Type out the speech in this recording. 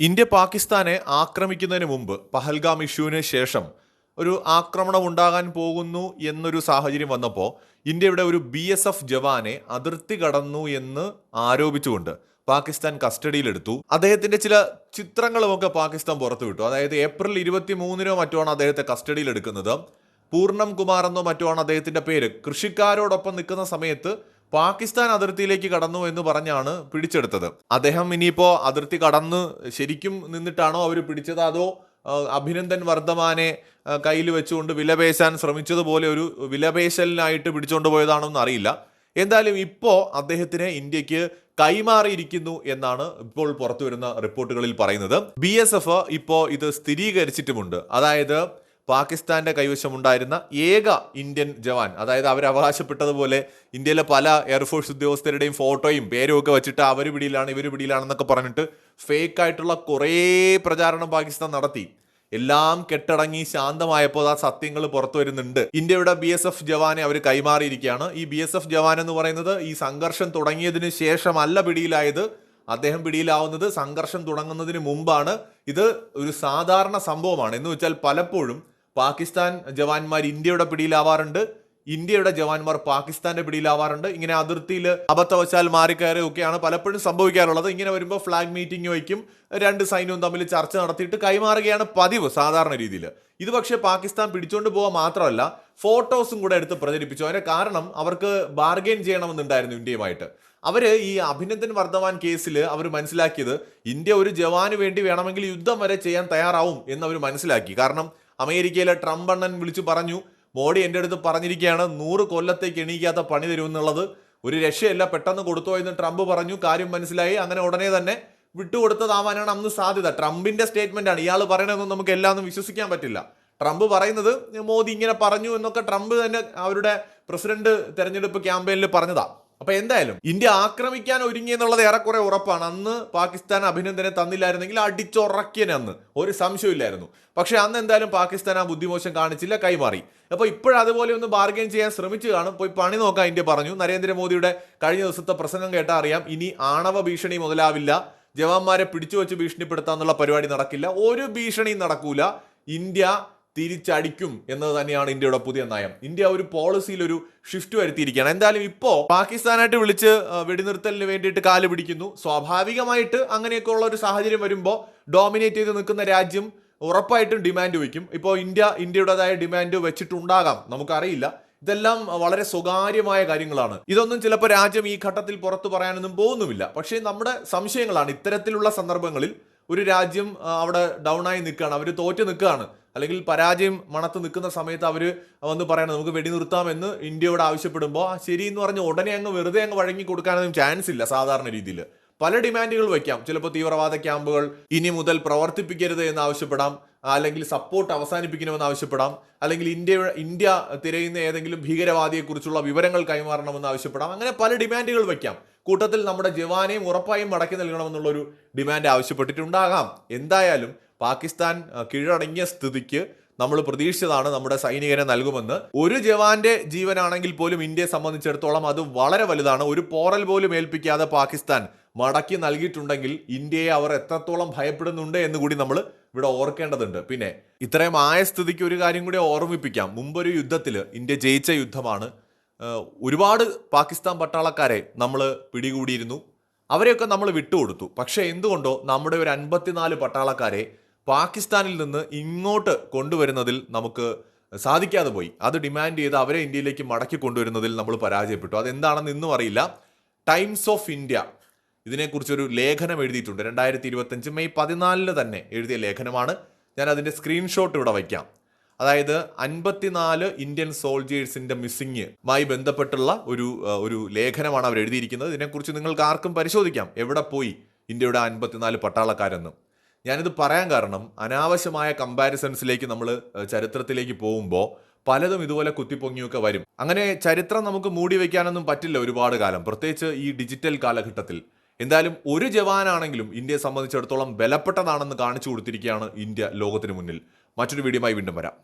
India പാകിസ്ഥാനെ ആക്രമിക്കുന്നതിന് മുമ്പ് പഹൽഗാം ഇഷ്യൂവിന് ശേഷം ഒരു ആക്രമണം ഉണ്ടാകാൻ പോകുന്നു എന്നൊരു സാഹചര്യം വന്നപ്പോൾ ഇന്ത്യയുടെ ഒരു BSF ജവാനെ അതിർത്തി കടന്നു എന്ന് ആരോപിച്ചുകൊണ്ട് പാകിസ്ഥാൻ കസ്റ്റഡിയിലെടുത്തു. അദ്ദേഹത്തിന്റെ ചില ചിത്രങ്ങളുമൊക്കെ പാകിസ്ഥാൻ പുറത്തുവിട്ടു. അതായത് ഏപ്രിൽ 23-നോ മറ്റോ ആണ് അദ്ദേഹത്തെ കസ്റ്റഡിയിലെടുക്കുന്നത്. പൂർണ്ണം കുമാർ എന്നോ മറ്റോ ആണ് അദ്ദേഹത്തിന്റെ പേര്. കൃഷിക്കാരോടൊപ്പം നിൽക്കുന്ന സമയത്ത് പാകിസ്ഥാൻ അതിർത്തിയിലേക്ക് കടന്നു എന്ന് പറഞ്ഞാണ് പിടിച്ചെടുത്തത്. അദ്ദേഹം ഇനിയിപ്പോ അതിർത്തി കടന്ന് ശരിക്കും നിന്നിട്ടാണോ അവർ പിടിച്ചത്, അതോ അഭിനന്ദൻ വർദ്ധമാനെ കയ്യിൽ വെച്ചുകൊണ്ട് വിലപേശാൻ ശ്രമിച്ചതുപോലെ ഒരു വിലപേശലിനായിട്ട് പിടിച്ചുകൊണ്ട് പോയതാണോന്ന് അറിയില്ല. എന്തായാലും ഇപ്പോൾ അദ്ദേഹത്തിനെ ഇന്ത്യക്ക് കൈമാറിയിരിക്കുന്നു എന്നാണ് ഇപ്പോൾ പുറത്തുവരുന്ന റിപ്പോർട്ടുകളിൽ പറയുന്നത്. BSF ഇപ്പോൾ ഇത് സ്ഥിരീകരിച്ചിട്ടുമുണ്ട്. അതായത് പാകിസ്ഥാന്റെ കൈവശമുണ്ടായിരുന്ന ഏക ഇന്ത്യൻ ജവാൻ, അതായത് അവർ അവകാശപ്പെട്ടതുപോലെ ഇന്ത്യയിലെ പല എയർഫോഴ്സ് ഉദ്യോഗസ്ഥരുടെയും ഫോട്ടോയും പേരും ഒക്കെ വെച്ചിട്ട് അവർ പിടിയിലാണ് ഇവർ പിടിയിലാണെന്നൊക്കെ പറഞ്ഞിട്ട് ഫേക്ക് ആയിട്ടുള്ള കുറേ പ്രചാരണം പാകിസ്ഥാൻ നടത്തി. എല്ലാം കെട്ടടങ്ങി ശാന്തമായപ്പോൾ ആ സത്യങ്ങൾ പുറത്തു വരുന്നുണ്ട്. ഇന്ത്യയുടെ BSF ജവാനെ അവർ കൈമാറിയിരിക്കുകയാണ്. ഈ BSF ജവാൻ എന്ന് പറയുന്നത് ഈ സംഘർഷം തുടങ്ങിയതിന് ശേഷമല്ല പിടിയിലായത്. അദ്ദേഹം പിടിയിലാവുന്നത് സംഘർഷം തുടങ്ങുന്നതിന് മുമ്പാണ്. ഇത് ഒരു സാധാരണ സംഭവമാണ്. എന്ന് വെച്ചാൽ പലപ്പോഴും പാകിസ്ഥാൻ ജവാന്മാർ ഇന്ത്യയുടെ പിടിയിലാവാറുണ്ട്, ഇന്ത്യയുടെ ജവാന്മാർ പാകിസ്ഥാന്റെ പിടിയിലാവാറുണ്ട്. ഇങ്ങനെ അതിർത്തിയിൽ അബദ്ധവശാൽ മാറിക്കയറുകയൊക്കെയാണ് പലപ്പോഴും സംഭവിക്കാറുള്ളത്. ഇങ്ങനെ വരുമ്പോൾ ഫ്ലാഗ് മീറ്റിംഗ് വയ്ക്കും, രണ്ട് സൈന്യവും തമ്മിൽ ചർച്ച നടത്തിയിട്ട് കൈമാറുകയാണ് പതിവ് സാധാരണ രീതിയിൽ. ഇത് പക്ഷേ പാകിസ്ഥാൻ പിടിച്ചോണ്ട് പോകാൻ മാത്രമല്ല, ഫോട്ടോസും കൂടെ എടുത്ത് പ്രചരിപ്പിച്ചു. അതിന്റെ കാരണം അവർക്ക് ബാർഗെയിൻ ചെയ്യണമെന്നുണ്ടായിരുന്നു ഇന്ത്യയുമായിട്ട്. അവര് ഈ അഭിനന്ദൻ വർദ്ധമാൻ കേസിൽ അവർ മനസ്സിലാക്കിയത് ഇന്ത്യ ഒരു ജവാന് വേണ്ടി വേണമെങ്കിൽ യുദ്ധം വരെ ചെയ്യാൻ തയ്യാറാവും എന്ന് അവർ മനസ്സിലാക്കി. കാരണം അമേരിക്കയിലെ ട്രംപ് അണ്ണൻ വിളിച്ചു പറഞ്ഞു, മോഡി എൻ്റെ അടുത്ത് പറഞ്ഞിരിക്കുകയാണ് 100 കൊല്ലത്തേക്ക് എണീക്കാത്ത പണി തരുമെന്നുള്ളത്, ഒരു രക്ഷയല്ല, പെട്ടെന്ന് കൊടുത്തോ എന്ന് ട്രംപ് പറഞ്ഞു. കാര്യം മനസ്സിലായി. അങ്ങനെ ഉടനെ തന്നെ വിട്ടുകൊടുത്തതാവാനാണ് അന്ന് സാധ്യത. ട്രംപിന്റെ സ്റ്റേറ്റ്മെന്റ് ആണ്. ഇയാൾ പറയണതൊന്നും നമുക്ക് എല്ലാം വിശ്വസിക്കാൻ പറ്റില്ല. ട്രംപ് പറയുന്നത് മോദി ഇങ്ങനെ പറഞ്ഞു എന്നൊക്കെ ട്രംപ് തന്നെ അവരുടെ പ്രസിഡന്റ് തെരഞ്ഞെടുപ്പ് ക്യാമ്പയിനിൽ പറഞ്ഞതാ. അപ്പൊ എന്തായാലും ഇന്ത്യ ആക്രമിക്കാൻ ഒരുങ്ങി എന്നുള്ളത് ഏറെക്കുറെ ഉറപ്പാണ്. അന്ന് പാകിസ്ഥാൻ അഭിനന്ദനെ തന്നില്ലായിരുന്നെങ്കിൽ അടിച്ചുറക്കിയനെ, അന്ന് ഒരു സംശയമില്ലായിരുന്നു. പക്ഷെ അന്ന് എന്തായാലും പാകിസ്ഥാൻ ആ ബുദ്ധിമോശം കാണിച്ചില്ല, കൈമാറി. അപ്പൊ ഇപ്പോഴതുപോലെ ഒന്ന് ബാർഗെയിൻ ചെയ്യാൻ ശ്രമിച്ചു കാണും. പോയി പണി നോക്കാൻ ഇന്ത്യ പറഞ്ഞു. നരേന്ദ്രമോദിയുടെ കഴിഞ്ഞ ദിവസത്തെ പ്രസംഗം കേട്ടാൽ അറിയാം, ഇനി ആണവ ഭീഷണി മുതലാവില്ല, ജവാന്മാരെ പിടിച്ചു വെച്ച് ഭീഷണിപ്പെടുത്താന്നുള്ള പരിപാടി നടക്കില്ല, ഒരു ഭീഷണിയും നടക്കൂല, ഇന്ത്യ തിരിച്ചടിക്കും എന്നത് തന്നെയാണ് ഇന്ത്യയുടെ പുതിയ നയം. ഇന്ത്യ ഒരു പോളിസിയിൽ ഒരു ഷിഫ്റ്റ് വരുത്തിയിരിക്കുകയാണ്. എന്തായാലും ഇപ്പോ പാകിസ്ഥാനായിട്ട് വിളിച്ച് വെടിനിർത്തലിന് വേണ്ടിയിട്ട് കാല് പിടിക്കുന്നു. സ്വാഭാവികമായിട്ട് അങ്ങനെയൊക്കെ ഉള്ള ഒരു സാഹചര്യം വരുമ്പോൾ ഡോമിനേറ്റ് ചെയ്ത് നിൽക്കുന്ന രാജ്യം ഉറപ്പായിട്ടും ഡിമാൻഡ് വയ്ക്കും. ഇപ്പോൾ ഇന്ത്യയുടേതായ ഡിമാൻഡ് വെച്ചിട്ടുണ്ടാകാം, നമുക്കറിയില്ല. ഇതെല്ലാം വളരെ സ്വകാര്യമായ കാര്യങ്ങളാണ്. ഇതൊന്നും ചിലപ്പോൾ രാജ്യം ഈ ഘട്ടത്തിൽ പുറത്തു പറയാനൊന്നും പോകുന്നുമില്ല. പക്ഷേ നമ്മുടെ സംശയങ്ങളാണ്. ഇത്തരത്തിലുള്ള സന്ദർഭങ്ങളിൽ ഒരു രാജ്യം അവിടെ ഡൗൺ ആയി നിൽക്കുകയാണ്, അവർ തോറ്റ് നിൽക്കുകയാണ്, അല്ലെങ്കിൽ പരാജയം മണത്ത് നിൽക്കുന്ന സമയത്ത് അവർ വന്ന് പറയണം നമുക്ക് വെടിനിർത്താമെന്ന് ഇന്ത്യയോട് ആവശ്യപ്പെടുമ്പോൾ ശരി എന്ന് പറഞ്ഞ് ഉടനെ വെറുതെ വഴങ്ങി കൊടുക്കാനൊന്നും ചാൻസ് ഇല്ല. സാധാരണ രീതിയിൽ പല ഡിമാൻഡുകൾ വയ്ക്കാം. ചിലപ്പോൾ തീവ്രവാദ ക്യാമ്പുകൾ ഇനി മുതൽ പ്രവർത്തിപ്പിക്കരുത് എന്ന് ആവശ്യപ്പെടാം, അല്ലെങ്കിൽ സപ്പോർട്ട് അവസാനിപ്പിക്കണമെന്ന് ആവശ്യപ്പെടാം, അല്ലെങ്കിൽ ഇന്ത്യ തിരയുന്ന ഏതെങ്കിലും ഭീകരവാദിയെക്കുറിച്ചുള്ള വിവരങ്ങൾ കൈമാറണമെന്ന് ആവശ്യപ്പെടാം. അങ്ങനെ പല ഡിമാൻഡുകൾ വയ്ക്കാം. കൂട്ടത്തിൽ നമ്മുടെ ജവാനെയും ഉറപ്പായും മടക്കി നൽകണമെന്നുള്ളൊരു ഡിമാൻഡ് ആവശ്യപ്പെട്ടിട്ടുണ്ടാകാം. എന്തായാലും പാകിസ്ഥാൻ കീഴടങ്ങിയ സ്ഥിതിക്ക് നമ്മൾ പ്രതീക്ഷിച്ചതാണ് നമ്മുടെ സൈനികനെ നൽകുമെന്ന്. ഒരു ജവാന്റെ ജീവനാണെങ്കിൽ പോലും ഇന്ത്യയെ സംബന്ധിച്ചിടത്തോളം അത് വളരെ വലുതാണ്. ഒരു പോറൽ പോലും ഏൽപ്പിക്കാതെ പാകിസ്ഥാൻ മടക്കി നൽകിയിട്ടുണ്ടെങ്കിൽ ഇന്ത്യയെ അവർ എത്രത്തോളം ഭയപ്പെടുന്നുണ്ട് എന്ന് കൂടി നമ്മൾ ഇവിടെ ഓർക്കേണ്ടതുണ്ട്. പിന്നെ ഇത്രയും ആയ സ്ഥിതിക്ക് ഒരു കാര്യം കൂടി ഓർമ്മിപ്പിക്കാം. മുമ്പൊരു യുദ്ധത്തിൽ ഇന്ത്യ ജയിച്ച യുദ്ധമാണ്. ഒരുപാട് പാകിസ്ഥാൻ പട്ടാളക്കാരെ നമ്മൾ പിടികൂടിയിരുന്നു, അവരെയൊക്കെ നമ്മൾ വിട്ടുകൊടുത്തു. പക്ഷെ എന്തുകൊണ്ടോ നമ്മുടെ ഒരു 54 പട്ടാളക്കാരെ പാകിസ്ഥാനിൽ നിന്ന് ഇങ്ങോട്ട് കൊണ്ടുവരുന്നതിൽ നമുക്ക് സാധിക്കാതെ പോയി. അത് ഡിമാൻഡ് ചെയ്ത് അവരെ ഇന്ത്യയിലേക്ക് മടക്കി കൊണ്ടുവരുന്നതിൽ നമ്മൾ പരാജയപ്പെട്ടു. അതെന്താണെന്ന് ഇന്നും അറിയില്ല. ടൈംസ് ഓഫ് ഇന്ത്യ ഇതിനെക്കുറിച്ചൊരു ലേഖനം എഴുതിയിട്ടുണ്ട്. 2025 മെയ് 14 തന്നെ എഴുതിയ ലേഖനമാണ്. ഞാൻ അതിൻ്റെ സ്ക്രീൻഷോട്ട് ഇവിടെ വയ്ക്കാം. അതായത് 54 ഇന്ത്യൻ സോൾജേഴ്സിന്റെ മിസ്സിങ്ങുമായി ബന്ധപ്പെട്ടുള്ള ഒരു ലേഖനമാണ് അവർ എഴുതിയിരിക്കുന്നത്. ഇതിനെക്കുറിച്ച് നിങ്ങൾക്ക് ആർക്കും പരിശോധിക്കാം, എവിടെ പോയി ഇന്ത്യയുടെ 54 പട്ടാളക്കാരെന്ന്. ഞാനിത് പറയാൻ കാരണം അനാവശ്യമായ കമ്പാരിസൺസിലേക്ക് നമ്മൾ ചരിത്രത്തിലേക്ക് പോകുമ്പോൾ പലതും ഇതുപോലെ കുത്തിപ്പൊങ്ങിയൊക്കെ വരും. അങ്ങനെ ചരിത്രം നമുക്ക് മൂടി വയ്ക്കാനൊന്നും പറ്റില്ല ഒരുപാട് കാലം, പ്രത്യേകിച്ച് ഈ ഡിജിറ്റൽ കാലഘട്ടത്തിൽ. എന്തായാലും ഒരു ജവാനാണെങ്കിലും ഇന്ത്യയെ സംബന്ധിച്ചിടത്തോളം ബലപ്പെട്ടതാണെന്ന് കാണിച്ചു കൊടുത്തിരിക്കുകയാണ് ഇന്ത്യ ലോകത്തിന് മുന്നിൽ. മറ്റൊരു വീഡിയോയുമായി വീണ്ടും വരാം.